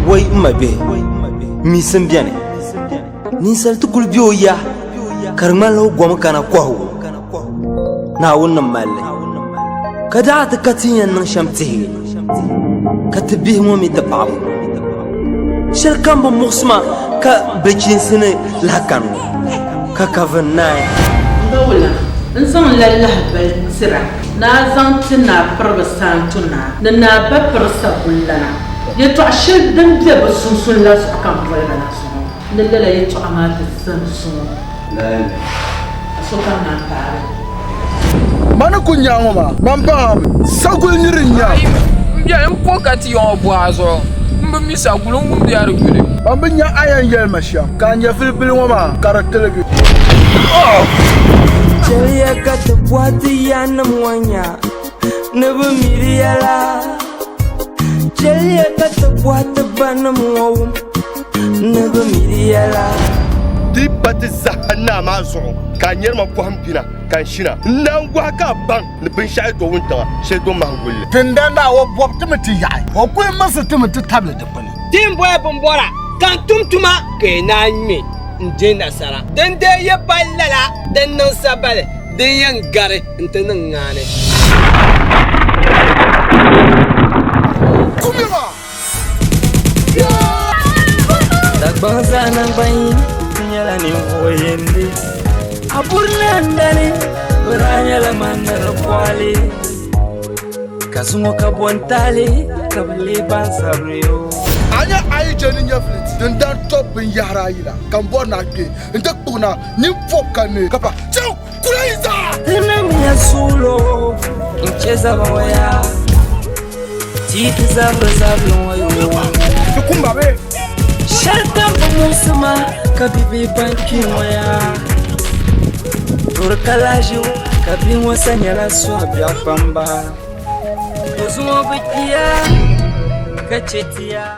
way mabe mi sembiane ni sal tukul biyo ya karmalo gom kana kwahu na wannan malle kada ta katiyan nan shamtihi katbihi mo mi tababu shal kan ba musma ka bejin sine lakan ka kavanai dawla nzan lallaha bal sira na zan tina farbasan tuna na ba farsa kullana yato ashir dan da basun la su akan wala na su lalla yato amata san su la so kan na tare mana kunya ngoma mamba sagul nyirinya ya en pokati yo boazo mba mi sagul ngum diaru gule mamba nya ayan yel masham kanya filbil ngoma karakterege Chelia kata buati yana mwanya Neba miriala Chelia kata buati bana mwawum Neba miriala Di pati zahana mazo Kanyer ma kuhampina Kanshina Nangwa ka bang Nipin shai do winta Shai do mahwile Tindanda wa bwap timati yai wa kwe masa timati tablet dapani Timboya bombora Kan tumtuma ke na nyi Njena sara Den de ye balala Den nan sabale Den yan gare Nte nan ngane Kumira Takbangsa nang bayi Nyala ni woyendi Apurna ndani Beranyala mandara kwali Kasungo kabuantali Kabali bansabrio anya ayi jeni nyaflit den dan top bin yara yila kan bona ke nte kuna ni fokane kapa chau kulaiza Tena miasulo Ncheza bawaya Titi zabra zabla wayo kumba be Shalta musama Kabibi banki waya Turkalajo Kabi wasanyala swabya pamba Kuzumo bikia Kachetia